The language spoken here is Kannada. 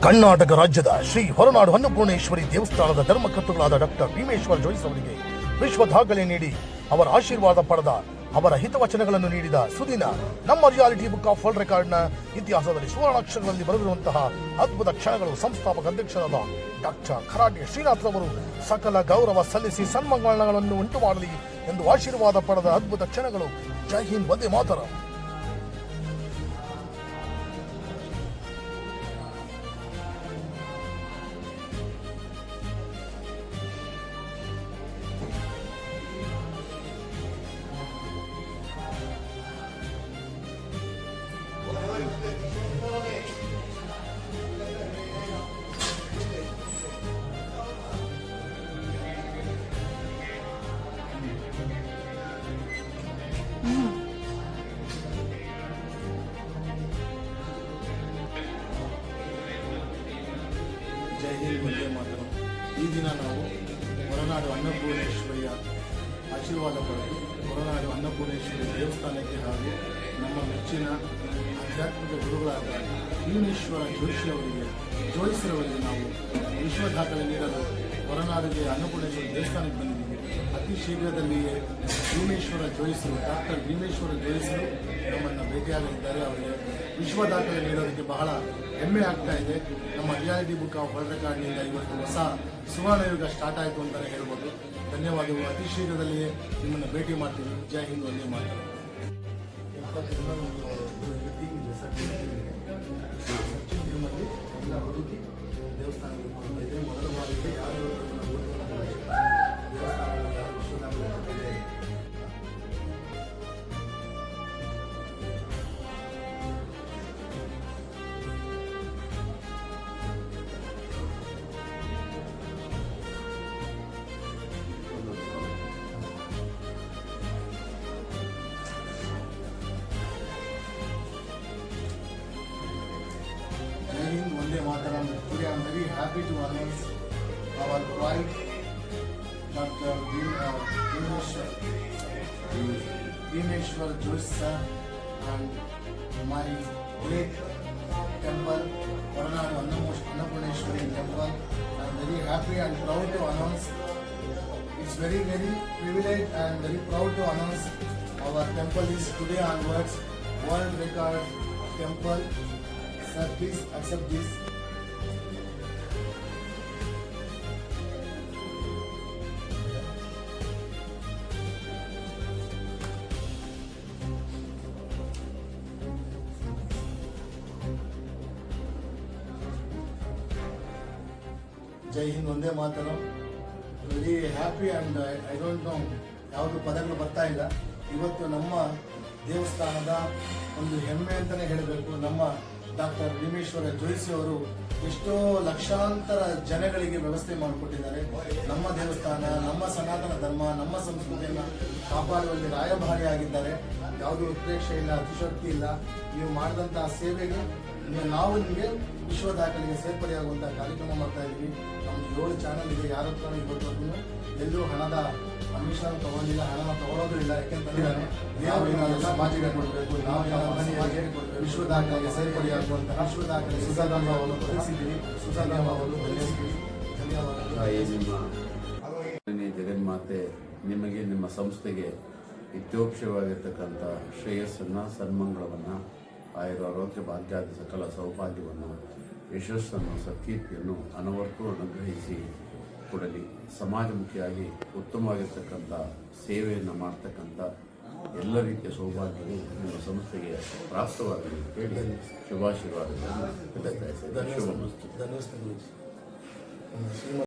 ಕರ್ನಾಟಕ ರಾಜ್ಯದ ಶ್ರೀ ಹೊರನಾಡು ಅನ್ನಪೂರ್ಣೇಶ್ವರಿ ದೇವಸ್ಥಾನದ ಧರ್ಮಕರ್ತೃಗಳಾದ ಡಾಕ್ಟರ್ ಭೀಮೇಶ್ವರ ಜೋಯಿಸ್ ಅವರಿಗೆ ವಿಶ್ವ ದಾಖಲೆ ನೀಡಿ ಅವರ ಆಶೀರ್ವಾದ ಪಡೆದ, ಅವರ ಹಿತವಚನಗಳನ್ನು ನೀಡಿದ ಸುದಿನ ನಮ್ಮ ರಿಯಾಲಿಟಿ ಬುಕ್ ಆಫ್ ವರ್ಲ್ಡ್ ರೆಕಾರ್ಡ್ನ ಇತಿಹಾಸದಲ್ಲಿ ಸುವರ್ಣಾಕ್ಷರಗಳಲ್ಲಿ ಬರೆದಿರುವಂತಹ ಅದ್ಭುತ ಕ್ಷಣಗಳು. ಸಂಸ್ಥಾಪಕ ಅಧ್ಯಕ್ಷರಾದ ಡಾಕ್ಟರ್ ಖರಾಟೆ ಶ್ರೀನಾಥ್ರವರು ಸಕಲ ಗೌರವ ಸಲ್ಲಿಸಿ ಸನ್ಮಾನಗಳನ್ನು ಉಂಟು ಮಾಡಲಿ ಎಂದು ಆಶೀರ್ವಾದ ಪಡೆದ ಅದ್ಭುತ ಕ್ಷಣಗಳು. ಜೈ ಹಿಂದ್, ವಂದೇ ಮಾತರಂ. ಜೈ ಹಿಂದ್, ವಂದೇ ಮಾತರಂ. ಈ ದಿನ ನಾವು ಹೊರನಾಡು ಅನ್ನಪೂರ್ಣೇಶ್ವರಿಯ ಆಶೀರ್ವಾದ ಪಡೆದು ಹೊರನಾಡು ಅನ್ನಪೂರ್ಣೇಶ್ವರಿ ದೇವಸ್ಥಾನಕ್ಕೆ ಹಾಗೂ ನಮ್ಮ ಮೆಚ್ಚಿನ ಆಧ್ಯಾತ್ಮಿಕ ಗುರುಗಳಾದ ಭೀಮೇಶ್ವರ ಜೋಯಿಸರವರಿಗೆ ನಾವು ವಿಶ್ವ ದಾಖಲೆ ನೀಡಲು ಹೊರನಾಡಿಗೆ ಅನ್ನಪೂರ್ಣೇಶ್ವರಿ ದೇವಸ್ಥಾನಕ್ಕೆ ಬಂದಿದ್ದೀವಿ. ಅತಿ ಶೀಘ್ರದಲ್ಲಿಯೇ ಡಾಕ್ಟರ್ ಭೀಮೇಶ್ವರ ಜೋಯಿಸರು ನಮ್ಮನ್ನು ಭೇಟಿಯಾಗಲಿದ್ದಾರೆ. ಅವರಿಗೆ ವಿಶ್ವ ದಾಖಲೆ ನೀಡೋದಕ್ಕೆ ಬಹಳ ಹೆಮ್ಮೆ ಆಗ್ತಾ ಇದೆ. ನಮ್ಮ ರಿಯಾಲಿಟಿ ಬುಕ್ ಆಫ್ ವರ್ಲ್ಡ್ ರೆಕಾರ್ಡ್ನಿಂದ ಇವತ್ತು ಹೊಸ ಸುವರ್ಣ ಯುಗ ಸ್ಟಾರ್ಟ್ ಆಯಿತು ಅಂತಲೇ ಹೇಳ್ಬೋದು. ಧನ್ಯವಾದಗಳು. ಅತಿ ಶೀಘ್ರದಲ್ಲಿಯೇ ನಿಮ್ಮನ್ನು ಭೇಟಿ ಮಾಡ್ತೀವಿ. ಜೈ ಹಿಂದ್, ವಂದೇ ಮಾತರಂ. ಎಲ್ಲ ಹುಡುಕಿ ದೇವಸ್ಥಾನಕ್ಕೆ ಬಂದಿದೆ. ಮೊದಲ ಬಾರಿಗೆ ಯಾರು Vande Mataram. Today I am very happy to announce our pride, Dr. Bhimeshwar Joyce sir, and my great temple, Horanadu Annapurneshwari temple. I am very happy and proud to announce. It's very privileged and very proud to announce our temple is today onwards world record temple. Sir, please accept this. Jai Hind, Vande Mataram. Very happy and I don't know ಯಾವುದು ಪದಗಳು ಬರ್ತಾ ಇಲ್ಲ. ಇವತ್ತು ನಮ್ಮ ದೇವಸ್ಥಾನದ ಒಂದು ಹೆಮ್ಮೆ ಅಂತಲೇ ಹೇಳಬೇಕು. ನಮ್ಮ ಡಾಕ್ಟರ್ ಭೀಮೇಶ್ವರ ಜೋಯಿಸಿ ಅವರು ಎಷ್ಟೋ ಲಕ್ಷಾಂತರ ಜನಗಳಿಗೆ ವ್ಯವಸ್ಥೆ ಮಾಡಿಕೊಟ್ಟಿದ್ದಾರೆ. ನಮ್ಮ ದೇವಸ್ಥಾನ, ನಮ್ಮ ಸನಾತನ ಧರ್ಮ, ನಮ್ಮ ಸಂಸ್ಕೃತಿಯನ್ನು ಕಾಪಾಡುವಲ್ಲಿ ರಾಯಭಾರಿಯಾಗಿದ್ದಾರೆ. ಯಾವುದೇ ಉತ್ಪ್ರೇಕ್ಷೆ ಇಲ್ಲ, ಅತಿಶಕ್ತಿ ಇಲ್ಲ. ನೀವು ಮಾಡಿದಂತಹ ಸೇವೆಗೆ ನಾವು ನಿಮಗೆ ವಿಶ್ವ ದಾಖಲೆಗೆ ಸೇರ್ಪಡೆಯಾಗುವಂಥ ಕಾರ್ಯಕ್ರಮ ಮಾಡ್ತಾ ಇದ್ದೀವಿ. ನಮ್ದು 7 ಚಾನಲ್ ಇದೆ. ಯಾರ ಹತ್ರ ಇವತ್ತು ಎಲ್ಲೂ ಹಣದ ಅಮಿಷನ್ ತಗೊಂಡಿಲ್ಲ, ಹಣ ತಗೊಳ್ಳೋದು ಇಲ್ಲ. ಯಾಕೆಂತಂದ್ರೆ ನಾವೇನಾದ್ರೂ ಸಮಾಜಕ್ಕೆ ಕೊಡಬೇಕು, ನಾವೇನಾದ್ರೂ ವಿಶ್ವ ದಾಖಲೆಗೆ ಸೇರ್ಪಡೆಯಾಗುವಂತಹ ವಿಶ್ವ ದಾಖಲೆ ಸುಧಾರಾಮ ಅವರು ತಿಳಿಸಿದ್ದೀವಿ. ಸುಧಾರಾಮ ಅವರು ನಿಮ್ಮ ಜಗನ್ಮಾತೆ ನಿಮಗೆ, ನಿಮ್ಮ ಸಂಸ್ಥೆಗೆ ಇತ್ಯೋಕ್ಷವಾಗಿರ್ತಕ್ಕಂಥ ಶ್ರೇಯಸ್ಸನ್ನು, ಸನ್ಮಂಗಳವನ್ನು, ಆಯುರಾರೋಗ್ಯ ಭಾಗ್ಯಾದಿ ಸಕಲ ಸೌಭಾಗ್ಯವನ್ನು, ಯಶಸ್ಸನ್ನು, ಸತ್ಕೀರ್ತಿಯನ್ನು ಅನವರ್ತು ಅನುಗ್ರಹಿಸಿ ಕೊಡಲಿ. ಸಮಾಜಮುಖಿಯಾಗಿ ಉತ್ತಮವಾಗಿರ್ತಕ್ಕಂಥ ಸೇವೆಯನ್ನು ಮಾಡ್ತಕ್ಕಂಥ ಎಲ್ಲ ರೀತಿಯ ಸೌಭಾಗ್ಯವು ನಿಮ್ಮ ಸಂಸ್ಥೆಗೆ ಪ್ರಾಪ್ತವಾಗಲಿ ಹೇಳಿ ಶುಭಾಶೀರ್ವಾದಗಳನ್ನು ಧನ್ಯವಾದಗಳು.